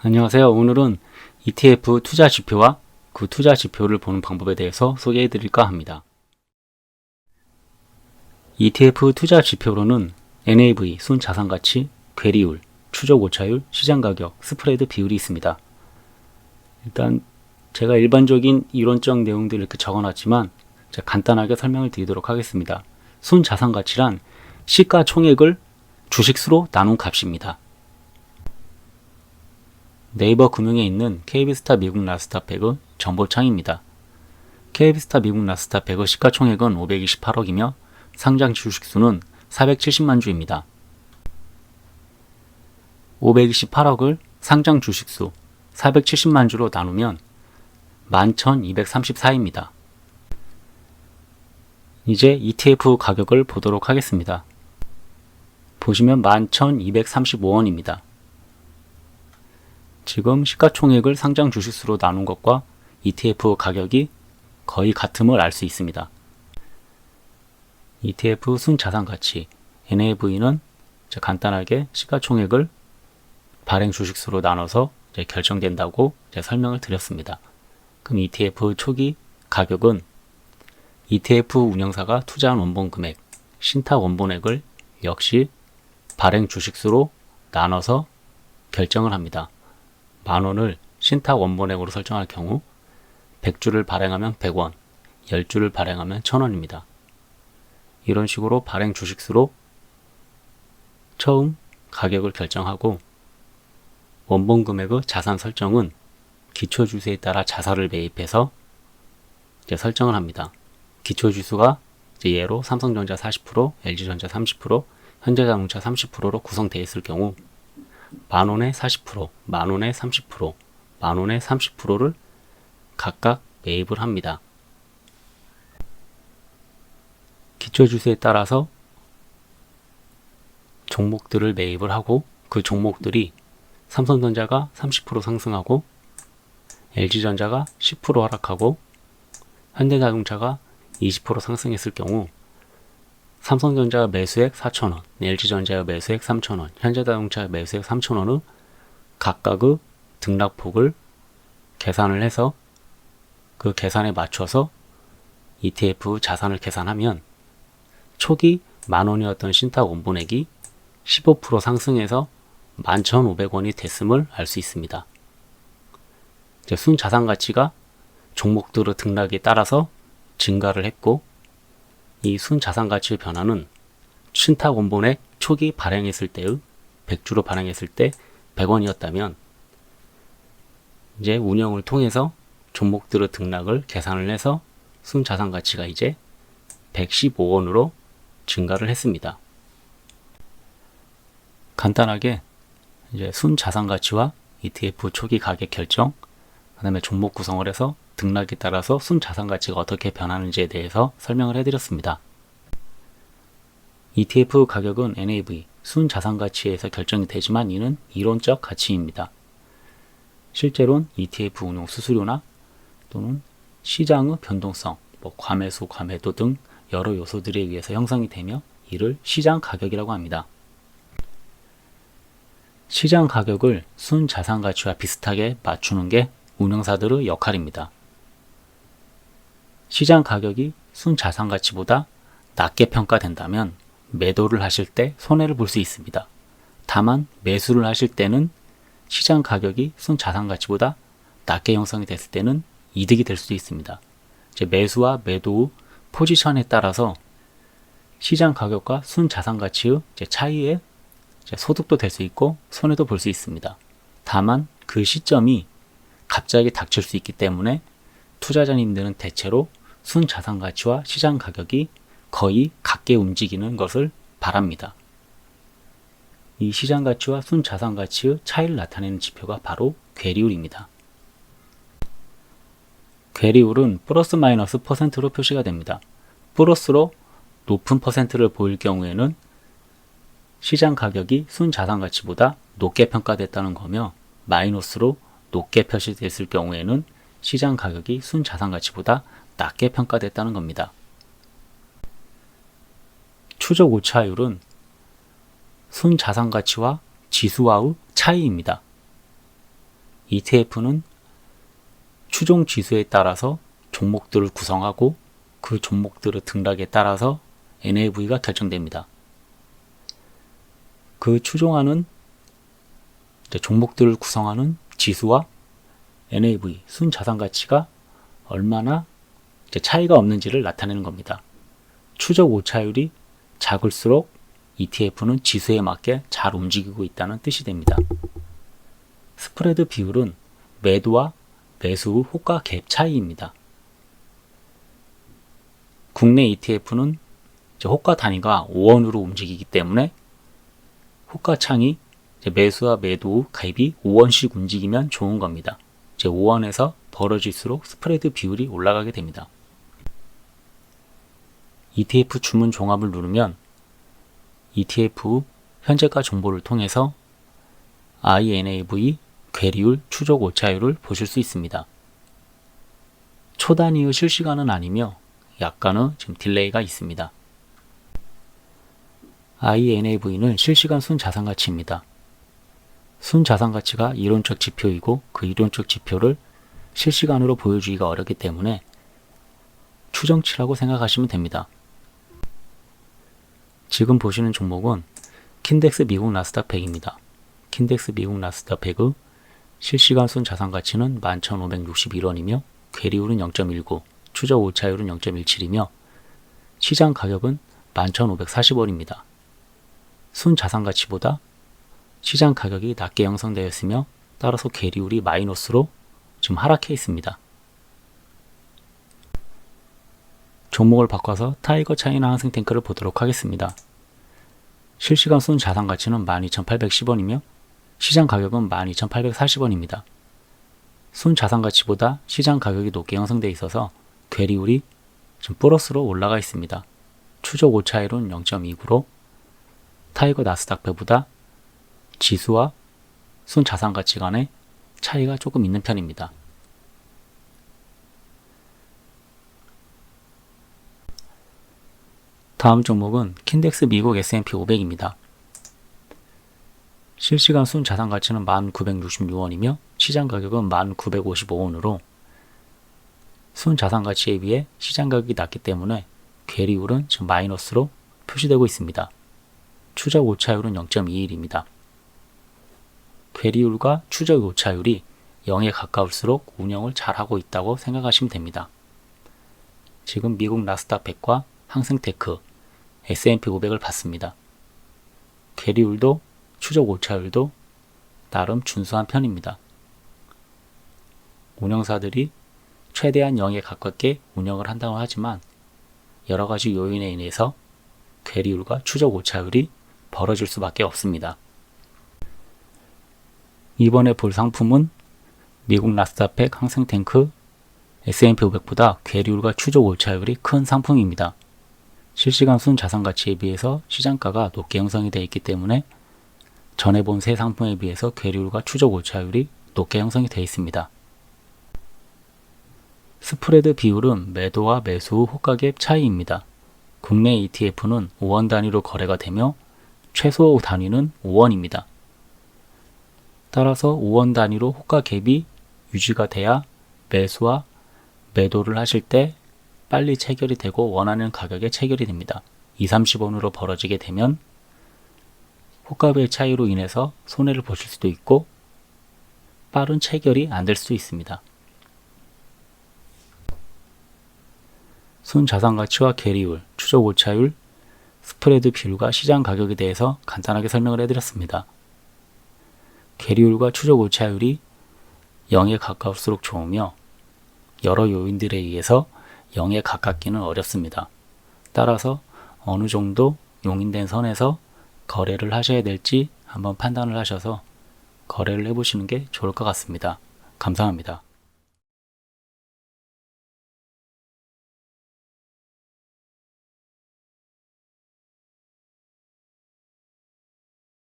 안녕하세요. 오늘은 ETF 투자 지표와 그 투자 지표를 보는 방법에 대해서 소개해 드릴까 합니다. ETF 투자 지표로는 NAV, 순자산가치, 괴리율, 추적 오차율, 시장가격, 스프레드 비율이 있습니다. 일단 제가 일반적인 이론적 내용들을 이렇게 적어놨지만 제가 간단하게 설명을 드리도록 하겠습니다. 순자산가치란 시가총액을 주식수로 나눈 값입니다. 네이버 금융에 있는 KB스타 미국 나스닥 100의 정보창입니다. KB스타 미국 나스닥 100의 시가총액은 528억이며 상장 주식수는 470만 주입니다. 528억을 상장 주식수 470만 주로 나누면 11,234입니다. 이제 ETF 가격을 보도록 하겠습니다. 보시면 11,235원입니다. 지금 시가총액을 상장 주식수로 나눈 것과 ETF 가격이 거의 같음을 알 수 있습니다. ETF 순자산가치 NAV는 간단하게 시가총액을 발행 주식수로 나눠서 결정된다고 설명을 드렸습니다. 그럼 ETF 초기 가격은 ETF 운영사가 투자한 원본 금액, 신탁 원본액을 역시 발행 주식수로 나눠서 결정을 합니다. 만원을 신탁 원본액으로 설정할 경우 100주를 발행하면 100원, 10주를 발행하면 1000원입니다. 이런 식으로 발행 주식수로 처음 가격을 결정하고 원본 금액의 자산 설정은 기초주수에 따라 자사를 매입해서 설정을 합니다. 기초주수가 예로 삼성전자 40%, LG전자 30%, 현대자동차 30%로 구성되어 있을 경우 만원에 40%, 만원에 30%, 만원에 30%를 각각 매입을 합니다. 기초주수에 따라서 종목들을 매입을 하고 그 종목들이 삼성전자가 30% 상승하고 LG전자가 10% 하락하고 현대자동차가 20% 상승했을 경우 삼성전자 매수액 4,000원, LG전자 매수액 3,000원, 현대자동차 매수액 3,000원의 각각의 등락폭을 계산을 해서 그 계산에 맞춰서 ETF 자산을 계산하면 초기 만원이었던 신탁 원본액이 15% 상승해서 11,500원이 됐음을 알 수 있습니다. 순자산가치가 종목들의 등락에 따라서 증가를 했고 이 순자산가치의 변화는 신탁 원본액 초기 발행했을 때의 100주로 발행했을 때 100원이었다면 이제 운영을 통해서 종목들의 등락을 계산을 해서 순자산가치가 이제 115원으로 증가를 했습니다. 간단하게 이제 순자산가치와 ETF 초기 가격 결정, 그 다음에 종목 구성을 해서 등락에 따라서 순자산가치가 어떻게 변하는지에 대해서 설명을 해드렸습니다. ETF 가격은 NAV, 순자산가치에서 결정이 되지만 이는 이론적 가치입니다. 실제로는 ETF 운용 수수료나 또는 시장의 변동성, 과매수, 과매도 등 여러 요소들에 의해서 형성이 되며 이를 시장 가격이라고 합니다. 시장 가격을 순자산가치와 비슷하게 맞추는 게 운영사들의 역할입니다. 시장 가격이 순자산가치보다 낮게 평가된다면 매도를 하실 때 손해를 볼 수 있습니다. 다만 매수를 하실 때는 시장 가격이 순자산가치보다 낮게 형성이 됐을 때는 이득이 될 수도 있습니다. 매수와 매도의 포지션에 따라서 시장 가격과 순자산가치의 차이에 소득도 될 수 있고 손해도 볼 수 있습니다. 다만 그 시점이 갑자기 닥칠 수 있기 때문에 투자자님들은 대체로 순자산가치와 시장 가격이 거의 같게 움직이는 것을 바랍니다. 이 시장 가치와 순자산가치의 차이를 나타내는 지표가 바로 괴리율입니다. 괴리율은 플러스 마이너스 퍼센트로 표시가 됩니다. 플러스로 높은 퍼센트를 보일 경우에는 시장 가격이 순자산가치보다 높게 평가됐다는 거며 마이너스로 높게 표시됐을 경우에는 시장 가격이 순자산가치보다 낮게 평가됐다는 겁니다. 추적 오차율은 순자산가치와 지수와의 차이입니다. ETF는 추종 지수에 따라서 종목들을 구성하고 그 종목들의 등락에 따라서 NAV가 결정됩니다. 그 추종하는 종목들을 구성하는 지수와 NAV, 순자산가치가 얼마나 차이가 없는지를 나타내는 겁니다. 추적 오차율이 작을수록 ETF는 지수에 맞게 잘 움직이고 있다는 뜻이 됩니다. 스프레드 비율은 매도와 매수 후 호가 갭 차이입니다. 국내 ETF는 호가 단위가 5원으로 움직이기 때문에 호가 창이 매수와 매도 후 갭이 5원씩 움직이면 좋은 겁니다. 5원에서 벌어질수록 스프레드 비율이 올라가게 됩니다. ETF 주문 종합을 누르면 ETF 현재가 정보를 통해서 INAV, 괴리율, 추적 오차율을 보실 수 있습니다. 초단위의 실시간은 아니며 약간의 지금 딜레이가 있습니다. INAV는 실시간 순자산가치입니다. 순자산가치가 이론적 지표이고 그 이론적 지표를 실시간으로 보여주기가 어렵기 때문에 추정치라고 생각하시면 됩니다. 지금 보시는 종목은 킨덱스 미국 나스닥 100입니다. 킨덱스 미국 나스닥 100의 실시간 순자산가치는 11,561원이며 괴리율은 0.19, 추적 오차율은 0.17이며 시장 가격은 11,540원입니다. 순자산가치보다 시장 가격이 낮게 형성되었으며 따라서 괴리율이 마이너스로 지금 하락해 있습니다. 종목을 바꿔서 타이거 차이나 항생탱크를 보도록 하겠습니다. 실시간 순자산가치는 12,810원이며 시장 가격은 12,840원입니다. 순자산가치보다 시장 가격이 높게 형성되어 있어서 괴리율이 좀 플러스로 올라가 있습니다. 추적 오차율은 0.29로 타이거 나스닥 100보다 지수와 순자산가치 간의 차이가 조금 있는 편입니다. 다음 종목은 킨덱스 미국 S&P 500입니다. 실시간 순자산가치는 1,966원이며 시장 가격은 1,955원으로 순자산가치에 비해 시장 가격이 낮기 때문에 괴리율은 지금 마이너스로 표시되고 있습니다. 추적 오차율은 0.21입니다. 괴리율과 추적 오차율이 0에 가까울수록 운영을 잘하고 있다고 생각하시면 됩니다. 지금 미국 나스닥 100과 항생테크, S&P 500을 봤습니다. 괴리율도 추적 오차율도 나름 준수한 편입니다. 운영사들이 최대한 0에 가깝게 운영을 한다고 하지만 여러가지 요인에 인해서 괴리율과 추적 오차율이 벌어질 수밖에 없습니다. 이번에 볼 상품은 미국 나스닥 100 항생탱크 S&P 500보다 괴리율과 추적 오차율이 큰 상품입니다. 실시간 순자산가치에 비해서 시장가가 높게 형성이 되어 있기 때문에 전에 본 세 상품에 비해서 괴리율과 추적 오차율이 높게 형성이 되어 있습니다. 스프레드 비율은 매도와 매수 후 호가갭 차이입니다. 국내 ETF는 5원 단위로 거래가 되며 최소 단위는 5원입니다. 따라서 5원 단위로 호가갭이 유지가 돼야 매수와 매도를 하실 때 빨리 체결이 되고 원하는 가격에 체결이 됩니다. 20-30원으로 벌어지게 되면 호가의 차이로 인해서 손해를 보실 수도 있고 빠른 체결이 안 될 수도 있습니다. 순자산가치와 괴리율, 추적 오차율, 스프레드 비율과 시장 가격에 대해서 간단하게 설명을 해드렸습니다. 괴리율과 추적 오차율이 0에 가까울수록 좋으며 여러 요인들에 의해서 0에 가깝기는 어렵습니다. 따라서 어느 정도 용인된 선에서 거래를 하셔야 될지 한번 판단을 하셔서 거래를 해보시는 게 좋을 것 같습니다. 감사합니다.